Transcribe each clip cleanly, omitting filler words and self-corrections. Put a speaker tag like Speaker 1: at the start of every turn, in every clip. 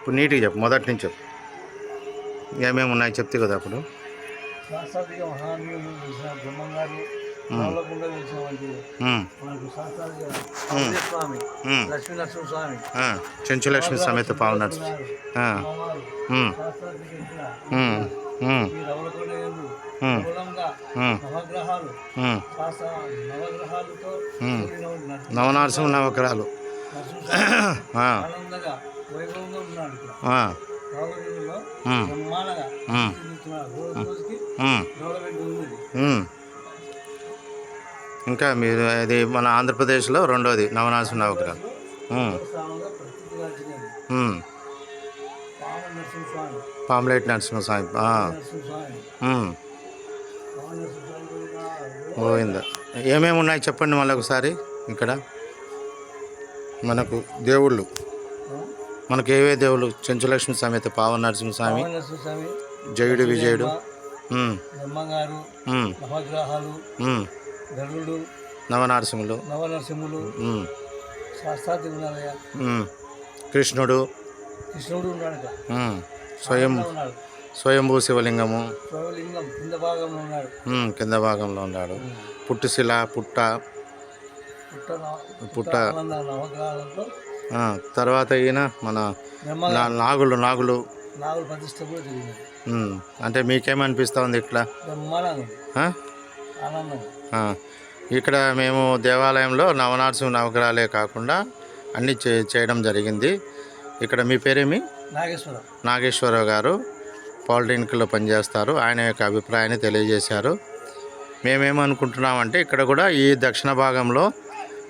Speaker 1: ఇప్పుడు నీట్గా చెప్పు, మొదటి నుంచి చెప్పు. ఏమేమి ఉన్నాయి చెప్తే కదా అప్పుడు.
Speaker 2: శాస్త్రాధిక మహానీయులు తెలిసిన బ్రహ్మంగారు రావులకుండ తెలిసినటువంటి మనకు శాస్త్రాధిక స్వామి లక్ష్మీ నరసింహస్వామి
Speaker 1: చెంచులక్ష్మి సమేత పావన
Speaker 2: ఈ రవులకొండ మూలంగా నవగ్రహాలు నవగ్రహాలతో
Speaker 1: నవనరసింహ నవగ్రహాలు
Speaker 2: ఆనందంగా వైభవంగా ఉన్నాడు ఇక్కడ రావులకొండలో బ్రహ్మాండంగా
Speaker 1: ఇంకా మీరు అది మన ఆంధ్రప్రదేశ్లో రెండోది నవనరసింహ నవగ్రహాలు. పాములేటి నరసింహస్వామి గోవింద. ఏమేమి ఉన్నాయి చెప్పండి మళ్ళీ ఒకసారి. ఇక్కడ మనకు దేవుళ్ళు మనకు ఏవే దేవుళ్ళు? చెంచులక్ష్మి సమేత పావన నరసింహస్వామి, జయుడు విజయుడు, నవనరసింహులు, కృష్ణుడు, స్వయంభూ శివలింగము కింద భాగంలో ఉన్నాడు. పుట్టుశిల పుట్ట తర్వాత ఈయన మన నాగులు అంటే మీకేమనిపిస్తూ ఉంది ఇట్లా? ఇక్కడ మేము దేవాలయంలో నవనరసింహ నవగ్రహాలే కాకుండా అన్నీ చేయడం జరిగింది. ఇక్కడ మీ పేరేమి? నాగేశ్వరరావు గారు పాలిటెక్నిక్లో పనిచేస్తారు. ఆయన యొక్క అభిప్రాయాన్ని తెలియజేశారు. మేమేమనుకుంటున్నామంటే ఇక్కడ కూడా ఈ దక్షిణ భాగంలో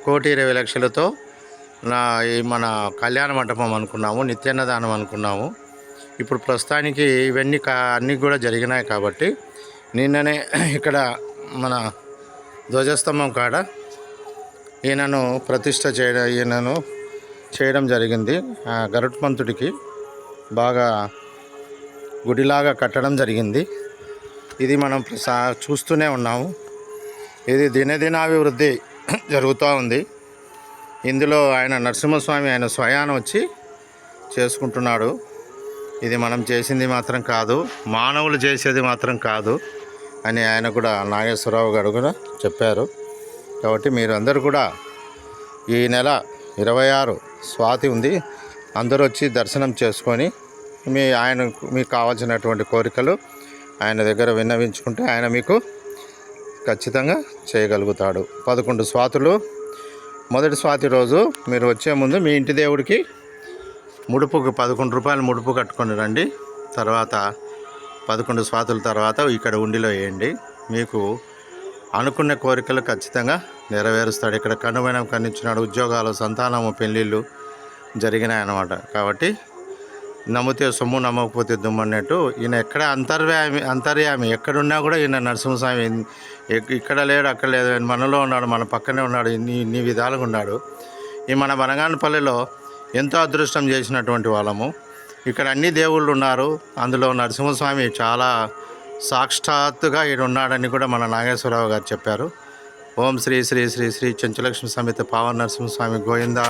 Speaker 1: 1,20,00,000తో మన కళ్యాణ మండపం అనుకున్నాము, నిత్యాన్నదానం అనుకున్నాము. ఇప్పుడు ప్రస్తుతానికి ఇవన్నీ అన్నీ కూడా జరిగినాయి కాబట్టి నిన్ననే ఇక్కడ మన ధ్వజస్తంభం కాడ ఈయనను ప్రతిష్ట చేయడం జరిగింది. గరుత్మంతుడికి బాగా గుడిలాగా కట్టడం జరిగింది. ఇది మనం చూస్తూనే ఉన్నాము. ఇది దినదినాభివృద్ధి జరుగుతూ ఉంది. ఇందులో ఆయన నరసింహస్వామి ఆయన స్వయానం వచ్చి చేసుకుంటున్నాడు. ఇది మనం చేసింది మాత్రం కాదు, మానవులు చేసేది మాత్రం కాదు అని ఆయన కూడా నాగేశ్వరరావు గారు కూడా చెప్పారు. కాబట్టి మీరు అందరూ కూడా ఈ నెల 26 స్వాతి ఉంది, అందరూ వచ్చి దర్శనం చేసుకొని మీకు కావాల్సినటువంటి కోరికలు ఆయన దగ్గర విన్నవించుకుంటే ఆయన మీకు ఖచ్చితంగా చేయగలుగుతాడు. 11 స్వాతులు. మొదటి స్వాతి రోజు మీరు వచ్చే ముందు మీ ఇంటి దేవుడికి ముడుపుకు 11 రూపాయలు ముడుపు కట్టుకొని రండి. తర్వాత 11 స్వాతుల తర్వాత ఇక్కడ ఉండిలో వేయండి. మీకు అనుకున్న కోరికలు ఖచ్చితంగా నెరవేరుస్తాడు. ఇక్కడ కనుమనం కనిచ్చినాడు, ఉద్యోగాలు, సంతానము, పెళ్ళిళ్ళు జరిగినాయన్నమాట. కాబట్టి నమ్మితే సొమ్ము నమ్మకపోతే దుమ్ము అన్నట్టు ఈయన ఎక్కడ అంతర్యామి ఎక్కడున్నా కూడా ఈయన నరసింహస్వామి ఇక్కడ లేడు అక్కడ లేదు, మనలో ఉన్నాడు, మన పక్కనే ఉన్నాడు, ఇన్ని విధాలుగా ఉన్నాడు. ఈ మన బనగానపల్లిలో ఎంతో అదృష్టం చేసినటువంటి వాళ్ళము. ఇక్కడ అన్ని దేవుళ్ళు ఉన్నారు, అందులో నరసింహస్వామి చాలా సాక్షాత్తుగా ఈయన ఉన్నాడని కూడా మన నాగేశ్వరరావు గారు చెప్పారు. ఓం శ్రీ శ్రీ శ్రీ శ్రీ చెంచులక్ష్మి సమేత పావన నరసింహస్వామి గోవిందా.